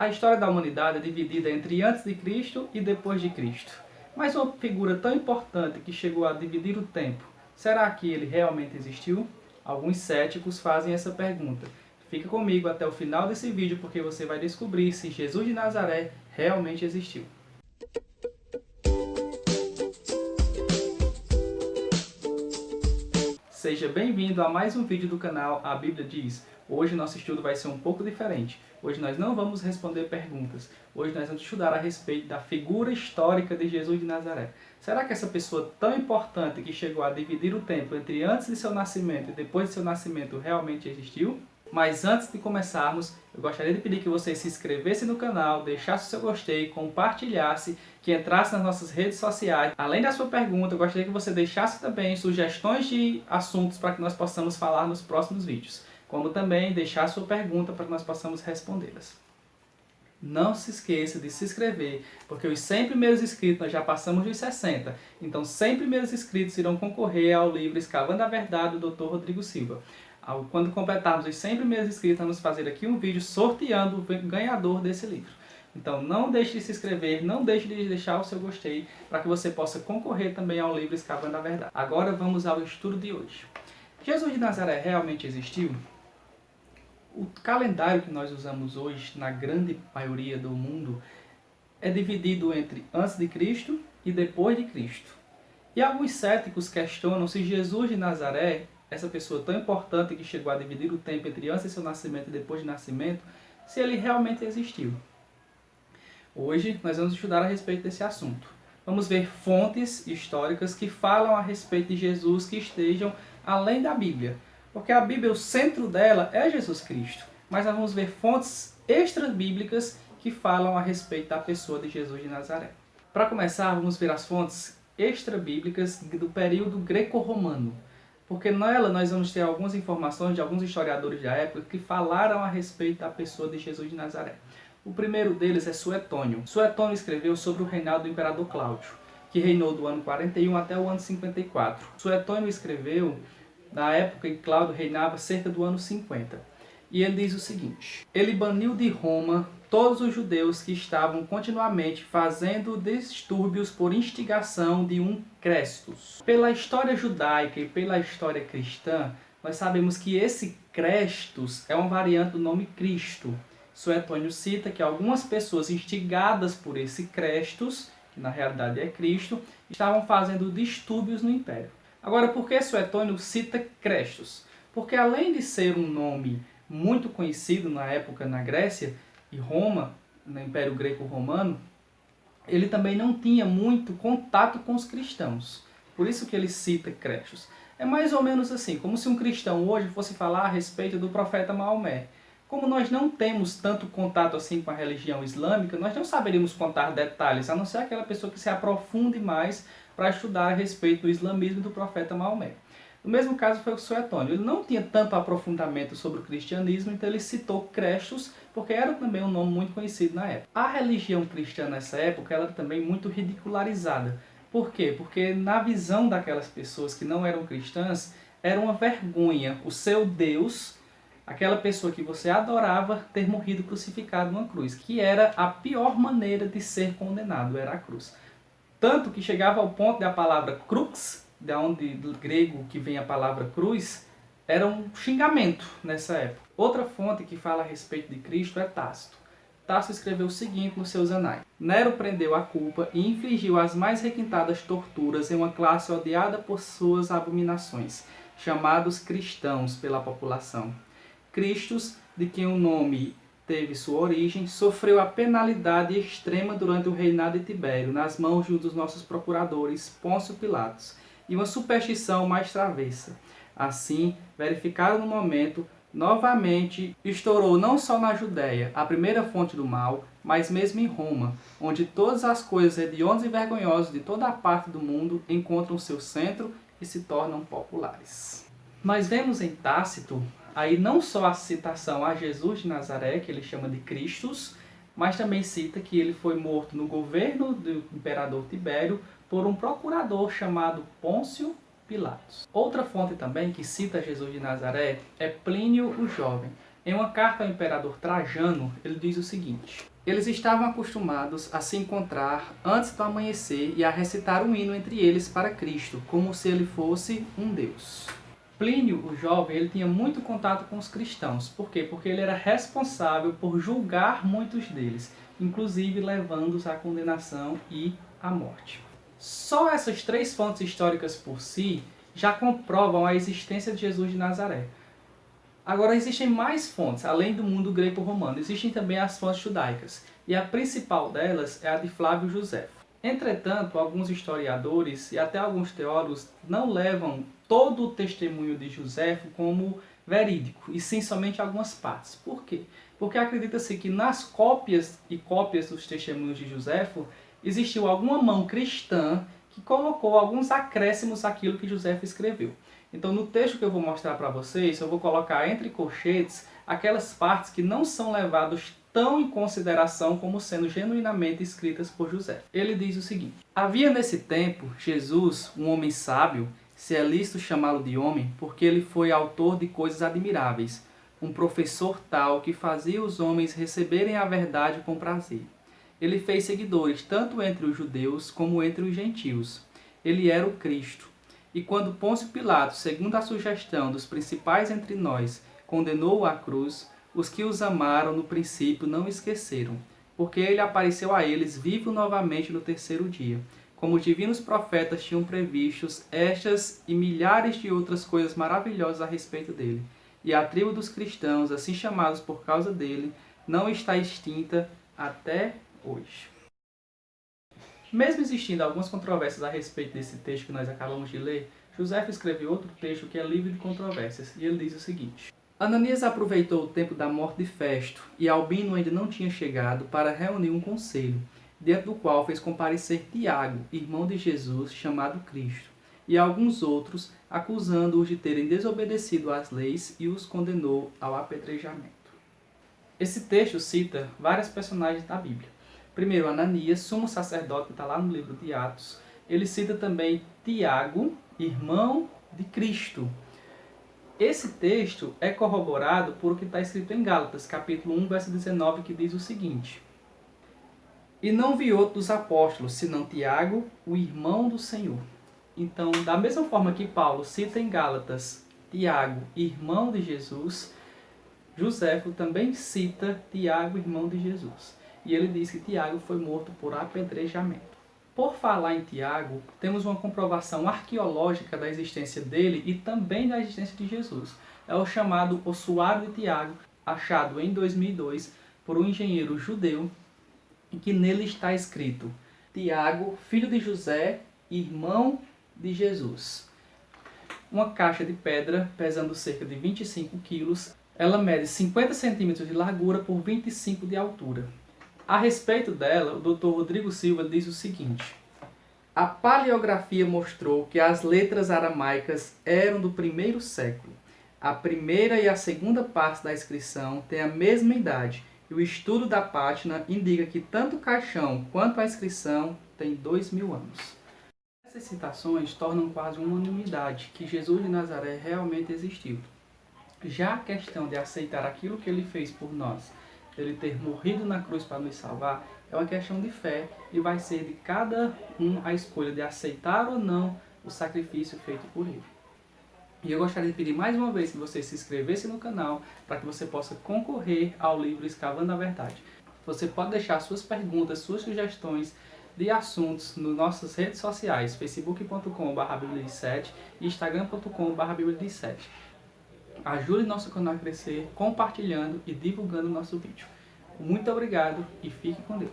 A história da humanidade é dividida entre antes de Cristo e depois de Cristo. Mas uma figura tão importante que chegou a dividir o tempo, será que ele realmente existiu? Alguns céticos fazem essa pergunta. Fica comigo até o final desse vídeo porque você vai descobrir se Jesus de Nazaré realmente existiu. Seja bem-vindo a mais um vídeo do canal A Bíblia Diz. Hoje nosso estudo vai ser um pouco diferente. Hoje nós não vamos responder perguntas. Hoje nós vamos estudar a respeito da figura histórica de Jesus de Nazaré. Será que essa pessoa tão importante que chegou a dividir o tempo entre antes de seu nascimento e depois de seu nascimento realmente existiu? Mas antes de começarmos, eu gostaria de pedir que você se inscrevesse no canal, deixasse o seu gostei, compartilhasse, que entrasse nas nossas redes sociais. Além da sua pergunta, eu gostaria que você deixasse também sugestões de assuntos para que nós possamos falar nos próximos vídeos. Como também deixar sua pergunta para que nós possamos respondê-las. Não se esqueça de se inscrever, porque os 100 primeiros inscritos nós já passamos dos 60. Então 100 primeiros inscritos irão concorrer ao livro Escavando a Verdade do Dr. Rodrigo Silva. Quando completarmos os 100 primeiros inscritos, vamos fazer aqui um vídeo sorteando o ganhador desse livro. Então não deixe de se inscrever, não deixe de deixar o seu gostei, para que você possa concorrer também ao livro Escavando a Verdade. Agora vamos ao estudo de hoje. Jesus de Nazaré realmente existiu? O calendário que nós usamos hoje, na grande maioria do mundo, é dividido entre antes de Cristo e depois de Cristo. E alguns céticos questionam se Jesus de Nazaré, essa pessoa tão importante que chegou a dividir o tempo entre antes de seu nascimento e depois de nascimento, se ele realmente existiu. Hoje nós vamos estudar a respeito desse assunto. Vamos ver fontes históricas que falam a respeito de Jesus que estejam além da Bíblia. Porque a Bíblia, o centro dela é Jesus Cristo. Mas nós vamos ver fontes extra-bíblicas que falam a respeito da pessoa de Jesus de Nazaré. Para começar, vamos ver as fontes extra-bíblicas do período greco-romano. Porque nela nós vamos ter algumas informações de alguns historiadores da época que falaram a respeito da pessoa de Jesus de Nazaré. O primeiro deles é Suetônio. Suetônio escreveu sobre o reinado do imperador Cláudio, que reinou do ano 41 até o ano 54. Suetônio escreveu na época em que Cláudio reinava, cerca do ano 50. E ele diz o seguinte: ele baniu de Roma todos os judeus que estavam continuamente fazendo distúrbios por instigação de um Crestus. Pela história judaica e pela história cristã, nós sabemos que esse Crestus é uma variante do nome Cristo. Suetônio cita que algumas pessoas instigadas por esse Crestus, que na realidade é Cristo, estavam fazendo distúrbios no império. Agora, por que Suetônio cita Crestus? Porque além de ser um nome muito conhecido na época na Grécia e Roma, no Império Greco-Romano, ele também não tinha muito contato com os cristãos. Por isso que ele cita Crestus. É mais ou menos assim, como se um cristão hoje fosse falar a respeito do profeta Maomé. Como nós não temos tanto contato assim com a religião islâmica, nós não saberíamos contar detalhes, a não ser aquela pessoa que se aprofunde mais para estudar a respeito do islamismo e do profeta Maomé. No mesmo caso foi o Suetônio. Ele não tinha tanto aprofundamento sobre o cristianismo, então ele citou Crestus, porque era também um nome muito conhecido na época. A religião cristã nessa época ela era também muito ridicularizada. Por quê? Porque na visão daquelas pessoas que não eram cristãs, era uma vergonha o seu Deus, aquela pessoa que você adorava, ter morrido crucificado numa cruz, que era a pior maneira de ser condenado, era a cruz. Tanto que chegava ao ponto da palavra crux, de onde do grego que vem a palavra cruz, era um xingamento nessa época. Outra fonte que fala a respeito de Cristo é Tácito. Tácito escreveu o seguinte nos seus anais: Nero prendeu a culpa e infligiu as mais requintadas torturas em uma classe odiada por suas abominações, chamados cristãos pela população. Cristos, de quem o nome teve sua origem, sofreu a penalidade extrema durante o reinado de Tibério, nas mãos de um dos nossos procuradores, Pôncio Pilatos, e uma superstição mais travessa. Assim, verificado no momento, novamente estourou não só na Judéia, a primeira fonte do mal, mas mesmo em Roma, onde todas as coisas hediondas e vergonhosas de toda a parte do mundo encontram seu centro e se tornam populares. Nós vemos em Tácito aí não só a citação a Jesus de Nazaré, que ele chama de Cristos, mas também cita que ele foi morto no governo do imperador Tibério por um procurador chamado Pôncio Pilatos. Outra fonte também que cita Jesus de Nazaré é Plínio o Jovem. Em uma carta ao imperador Trajano, ele diz o seguinte: eles estavam acostumados a se encontrar antes do amanhecer e a recitar um hino entre eles para Cristo, como se ele fosse um deus. Plínio, o jovem, ele tinha muito contato com os cristãos. Por quê? Porque ele era responsável por julgar muitos deles, inclusive levando-os à condenação e à morte. Só essas 3 fontes históricas por si já comprovam a existência de Jesus de Nazaré. Agora, existem mais fontes, além do mundo greco-romano. Existem também as fontes judaicas, e a principal delas é a de Flávio Josefo. Entretanto, alguns historiadores e até alguns teólogos não levam todo o testemunho de Josefo como verídico, e sim somente algumas partes. Por quê? Porque acredita-se que nas cópias dos testemunhos de Josefo existiu alguma mão cristã que colocou alguns acréscimos àquilo que Josefo escreveu. Então, no texto que eu vou mostrar para vocês, eu vou colocar entre colchetes aquelas partes que não são levadas tão em consideração como sendo genuinamente escritas por José. Ele diz o seguinte: havia nesse tempo Jesus, um homem sábio, se é lícito chamá-lo de homem, porque ele foi autor de coisas admiráveis, um professor tal que fazia os homens receberem a verdade com prazer. Ele fez seguidores tanto entre os judeus como entre os gentios. Ele era o Cristo. E quando Pôncio Pilatos, segundo a sugestão dos principais entre nós, condenou-o à cruz, os que os amaram no princípio não esqueceram, porque ele apareceu a eles vivo novamente no 3º dia, como os divinos profetas tinham previstos estas e milhares de outras coisas maravilhosas a respeito dele. E a tribo dos cristãos, assim chamados por causa dele, não está extinta até hoje. Mesmo existindo algumas controvérsias a respeito desse texto que nós acabamos de ler, Josefo escreveu outro texto que é livre de controvérsias, e ele diz o seguinte: Ananias aproveitou o tempo da morte de Festo, e Albino ainda não tinha chegado, para reunir um conselho, dentro do qual fez comparecer Tiago, irmão de Jesus, chamado Cristo, e alguns outros, acusando-os de terem desobedecido às leis, e os condenou ao apedrejamento. Esse texto cita vários personagens da Bíblia. Primeiro, Ananias, sumo sacerdote, que está lá no livro de Atos. Ele cita também Tiago, irmão de Cristo. Esse texto é corroborado por o que está escrito em Gálatas, capítulo 1, verso 19, que diz o seguinte: E não vi outro dos apóstolos, senão Tiago, o irmão do Senhor. Então, da mesma forma que Paulo cita em Gálatas Tiago, irmão de Jesus, Josefo também cita Tiago, irmão de Jesus. E ele diz que Tiago foi morto por apedrejamento. Por falar em Tiago, temos uma comprovação arqueológica da existência dele e também da existência de Jesus. É o chamado Ossuário de Tiago, achado em 2002 por um engenheiro judeu, em que nele está escrito: Tiago, filho de José, irmão de Jesus. Uma caixa de pedra pesando cerca de 25 quilos, ela mede 50 centímetros de largura por 25 de altura. A respeito dela, o Dr. Rodrigo Silva diz o seguinte: a paleografia mostrou que as letras aramaicas eram do 1º século. A primeira e a segunda parte da inscrição têm a mesma idade, e o estudo da pátina indica que tanto o caixão quanto a inscrição têm 2000 anos. Essas citações tornam quase uma unanimidade que Jesus de Nazaré realmente existiu. Já a questão de aceitar aquilo que ele fez por nós, ele ter morrido na cruz para nos salvar, é uma questão de fé e vai ser de cada um a escolha de aceitar ou não o sacrifício feito por ele. E eu gostaria de pedir mais uma vez que você se inscrevesse no canal para que você possa concorrer ao livro Escavando a Verdade. Você pode deixar suas perguntas, suas sugestões de assuntos nas nossas redes sociais, facebook.com/biblia7 e instagram.com/biblia7. Ajude nosso canal a crescer compartilhando e divulgando o nosso vídeo. Muito obrigado e fique com Deus.